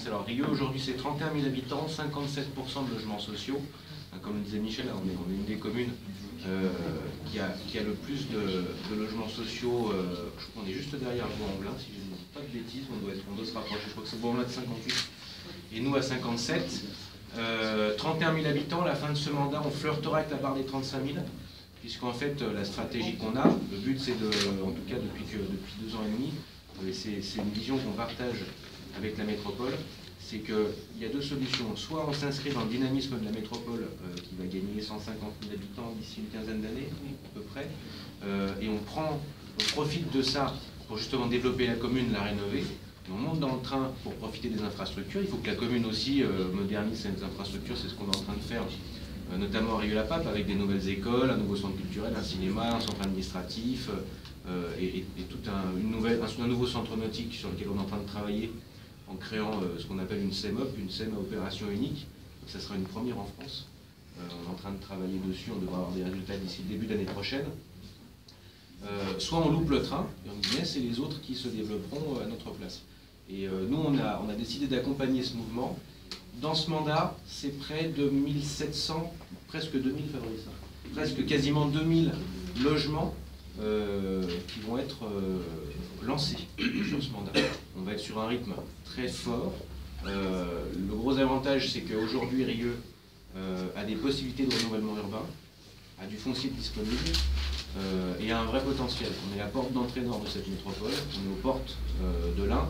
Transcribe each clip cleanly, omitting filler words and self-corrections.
France. Alors Rieux, aujourd'hui, c'est 31 000 habitants, 57% de logements sociaux. Comme le disait Michel, on est une des communes qui a le plus de logements sociaux. Je crois qu'on est juste derrière Bourg-en-Velin, si je ne dis pas de bêtises, on doit se rapprocher. Je crois que c'est Bourg-en-Velin de 58 et nous à 57. 31 000 habitants, à la fin de ce mandat, on flirtera avec la barre des 35 000, puisqu'en fait, la stratégie qu'on a, le but c'est en tout cas depuis 2 ans et demi, c'est une vision qu'on partage avec la métropole, c'est qu'il y a 2 solutions. Soit on s'inscrit dans le dynamisme de la métropole qui va gagner 150 000 habitants d'ici une quinzaine d'années, à peu près, et on profite de ça pour justement développer la commune, la rénover. On monte dans le train pour profiter des infrastructures. Il faut que la commune aussi modernise ses infrastructures, c'est ce qu'on est en train de faire, notamment à Rieux-la-Pape, avec des nouvelles écoles, un nouveau centre culturel, un cinéma, un centre administratif, et tout un nouveau centre nautique sur lequel on est en train de travailler en créant ce qu'on appelle une SEMOP, une SEM à opération unique. Donc, ça sera une première en France. On est en train de travailler dessus, on devra avoir des résultats d'ici le début d'année prochaine. Soit on loupe le train, et on dit c'est les autres qui se développeront à notre place. Et nous, on a décidé d'accompagner ce mouvement. Dans ce mandat, c'est près de 1700, presque 2000, Fabrice, presque quasiment 2000 logements qui vont être lancés sur ce mandat. On va être sur un rythme très fort. Le gros avantage, c'est qu'aujourd'hui, Rieux a des possibilités de renouvellement urbain, a du foncier disponible et a un vrai potentiel. On est la porte d'entrée nord de cette métropole, on est aux portes de l'Ain.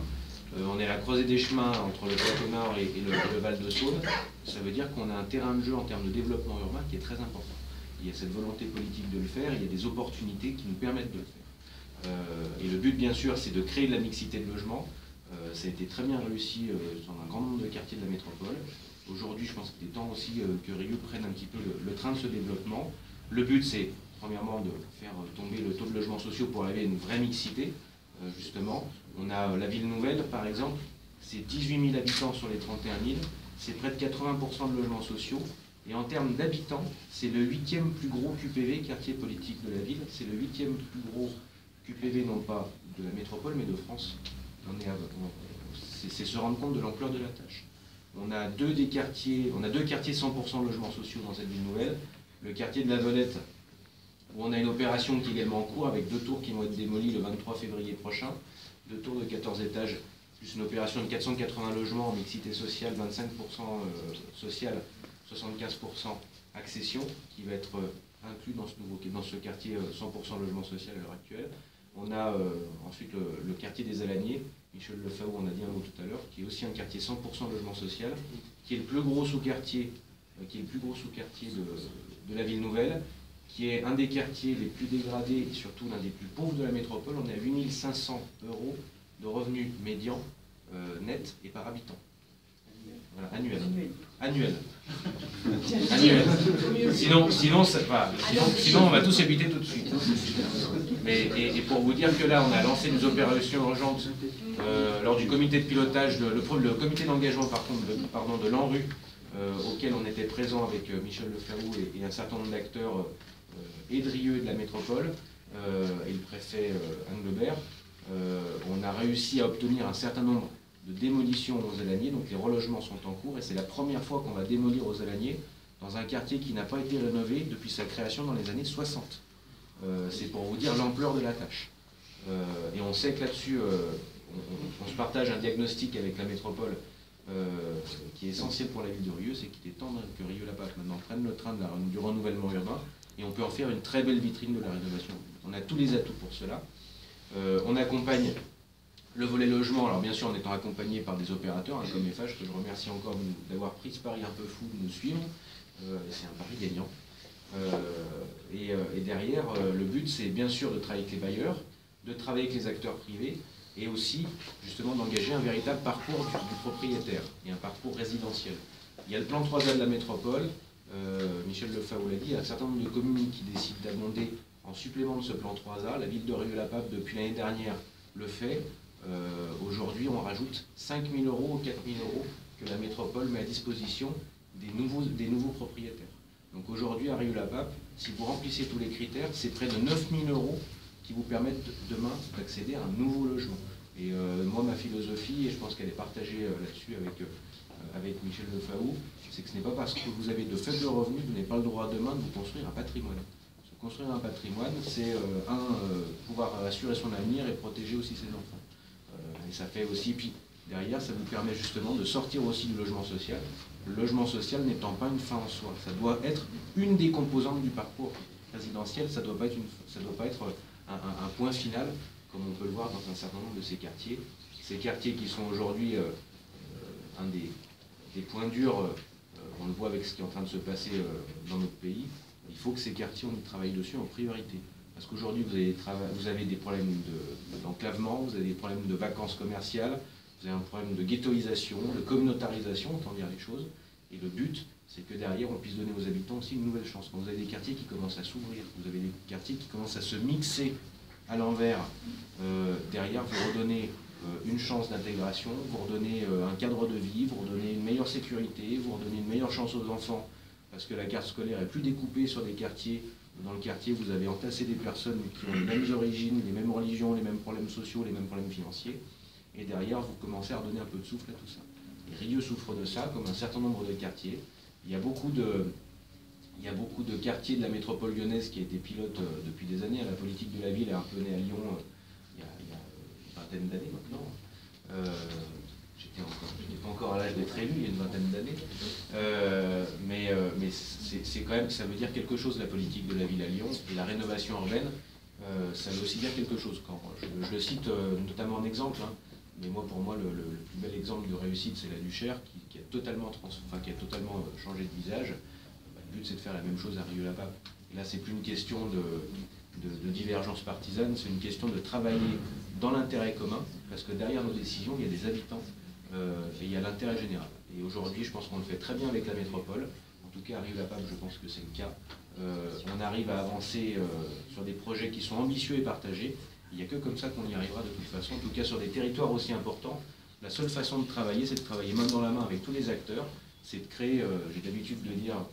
On est à la croisée des chemins entre le plateau nord et le Val de Saône. Ça veut dire qu'on a un terrain de jeu en termes de développement urbain qui est très important. Il y a cette volonté politique de le faire, il y a des opportunités qui nous permettent de le faire. Et le but, bien sûr, c'est de créer de la mixité de logement. Ça a été très bien réussi dans un grand nombre de quartiers de la métropole. Aujourd'hui, je pense qu'il est temps aussi que Rieux prenne un petit peu le train de ce développement. Le but, c'est premièrement de faire tomber le taux de logements sociaux pour arriver à une vraie mixité. Justement, on a la ville nouvelle, par exemple, c'est 18 000 habitants sur les 31 000, c'est près de 80% de logements sociaux, et en termes d'habitants, c'est le 8e plus gros QPV, quartier politique de la ville, c'est le 8e plus gros QPV, non pas de la métropole, mais de France. C'est se rendre compte de l'ampleur de la tâche. On a deux quartiers 100% logements sociaux dans cette ville nouvelle, le quartier de la Velette, où on a une opération qui est également en cours avec 2 tours qui vont être démolies le 23 février prochain, 2 tours de 14 étages, plus une opération de 480 logements en mixité sociale, 25% sociale, 75% accession, qui va être inclus dans ce quartier 100% logement social à l'heure actuelle. On a ensuite le quartier des Alaniers, Michel Lefaou en a dit un mot tout à l'heure, qui est aussi un quartier 100% logement social, qui est le plus gros sous-quartier de la ville nouvelle, qui est un des quartiers les plus dégradés et surtout l'un des plus pauvres de la métropole. On est à 8 500 € de revenus médians nets et par habitant. Voilà, annuel. Sinon, on va tous habiter tout de suite. Et pour vous dire que là, on a lancé des opérations urgentes lors du comité de pilotage, le comité d'engagement de l'ANRU, auquel on était présent avec Michel Lefaou et un certain nombre d'acteurs et de Rieux et de la métropole, et le préfet Anglebert. On a réussi à obtenir un certain nombre de démolitions aux Alaniers, donc les relogements sont en cours, et c'est la première fois qu'on va démolir aux Alaniers dans un quartier qui n'a pas été rénové depuis sa création dans les années 60. C'est pour vous dire l'ampleur de la tâche. Et on sait que là-dessus, on se partage un diagnostic avec la métropole qui est essentiel pour la ville de Rieux, c'est qu'il est temps que Rieux-la-Pape maintenant prenne le train du renouvellement urbain, et on peut en faire une très belle vitrine de la rénovation. On a tous les atouts pour cela. On accompagne le volet logement, alors bien sûr en étant accompagné par des opérateurs, comme FH, que je remercie encore d'avoir pris ce pari un peu fou de nous suivre. C'est un pari gagnant. Et derrière, le but c'est bien sûr de travailler avec les bailleurs, de travailler avec les acteurs privés, et aussi justement d'engager un véritable parcours du propriétaire, et un parcours résidentiel. Il y a le plan 3A de la métropole, Michel Lefaou l'a dit, il y a un certain nombre de communes qui décident d'abonder en supplément de ce plan 3A. La ville de Rieux-la-Pape, depuis l'année dernière, le fait. Aujourd'hui, on rajoute 5 000 € ou 4 000 € que la métropole met à disposition des nouveaux propriétaires. Donc aujourd'hui, à Rieux-la-Pape, si vous remplissez tous les critères, c'est près de 9 000 € qui vous permettent demain d'accéder à un nouveau logement. Et moi, ma philosophie, et je pense qu'elle est partagée là-dessus avec Michel Lefaou, c'est que ce n'est pas parce que vous avez de faibles revenus que vous n'avez pas le droit demain de vous construire un patrimoine. Se construire un patrimoine, c'est pouvoir assurer son avenir et protéger aussi ses enfants. Et ça fait aussi, puis derrière, ça vous permet justement de sortir aussi du logement social. Le logement social n'étant pas une fin en soi, ça doit être une des composantes du parcours résidentiel, ça ne doit pas être un point final, comme on peut le voir dans un certain nombre de ces quartiers. Ces quartiers qui sont aujourd'hui un des points durs, on le voit avec ce qui est en train de se passer dans notre pays. Il faut que ces quartiers, on travaille dessus en priorité. Parce qu'aujourd'hui, vous avez des problèmes d'enclavement, vous avez des problèmes de vacances commerciales, vous avez un problème de ghettoisation, de communautarisation, autant dire les choses. Et le but, c'est que derrière, on puisse donner aux habitants aussi une nouvelle chance. Quand vous avez des quartiers qui commencent à s'ouvrir, vous avez des quartiers qui commencent à se mixer à l'envers, derrière, vous redonnez une chance d'intégration, vous redonnez un cadre de vie, vous redonnez une meilleure sécurité, vous redonnez une meilleure chance aux enfants, parce que la carte scolaire est plus découpée sur des quartiers. Dans le quartier, vous avez entassé des personnes qui ont les mêmes origines, les mêmes religions, les mêmes problèmes sociaux, les mêmes problèmes financiers. Et derrière, vous commencez à redonner un peu de souffle à tout ça. Et Rieux souffre de ça, comme un certain nombre de quartiers. Il y a beaucoup de quartiers de la métropole lyonnaise qui étaient pilotes depuis des années. La politique de la ville est un peu née à Lyon il y a une vingtaine d'années maintenant. Je n'étais pas encore à l'âge d'être élu, il y a une vingtaine d'années. Mais c'est quand même, ça veut dire quelque chose, la politique de la ville à Lyon. Et la rénovation urbaine, ça veut aussi dire quelque chose. Quand je le cite notamment en exemple, hein, mais moi, pour moi, le plus bel exemple de réussite, c'est la Duchère, qui a totalement changé de visage. Le but, c'est de faire la même chose à Rieux-la-Pape. Et là, c'est plus une question de divergence partisane, c'est une question de travailler dans l'intérêt commun, parce que derrière nos décisions, il y a des habitants et il y a l'intérêt général. Et aujourd'hui, je pense qu'on le fait très bien avec la métropole. En tout cas, à Rieux-la-Pape, je pense que c'est le cas. On arrive à avancer sur des projets qui sont ambitieux et partagés. Il n'y a que comme ça qu'on y arrivera de toute façon. En tout cas, sur des territoires aussi importants, la seule façon de travailler, c'est de travailler main dans la main avec tous les acteurs. C'est de créer, j'ai l'habitude de dire, en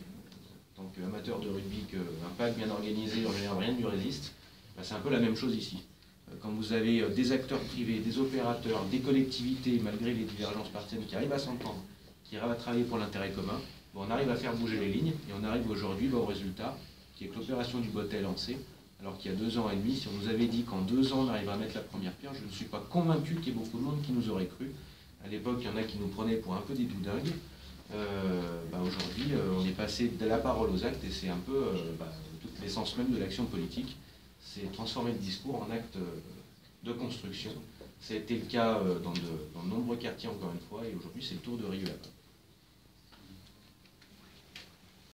tant qu'amateur de rugby, qu'un pack bien organisé, en général, rien ne lui résiste. Ben, c'est un peu la même chose ici. Quand vous avez des acteurs privés, des opérateurs, des collectivités, malgré les divergences partisanes, qui arrivent à s'entendre, qui arrivent à travailler pour l'intérêt commun, ben, on arrive à faire bouger les lignes, et on arrive aujourd'hui au résultat, qui est que l'opération du Botet est lancée. Alors qu'il y a 2 ans et demi, si on nous avait dit qu'en 2 ans on arriverait à mettre la première pierre, je ne suis pas convaincu qu'il y ait beaucoup de monde qui nous aurait cru. À l'époque, il y en a qui nous prenaient pour un peu des doudingues. Aujourd'hui, on est passé de la parole aux actes, et c'est un peu toute l'essence même de l'action politique. C'est transformer le discours en acte de construction. Ça a été le cas dans de nombreux quartiers, encore une fois, et aujourd'hui c'est le tour de Rieux-la-Pape.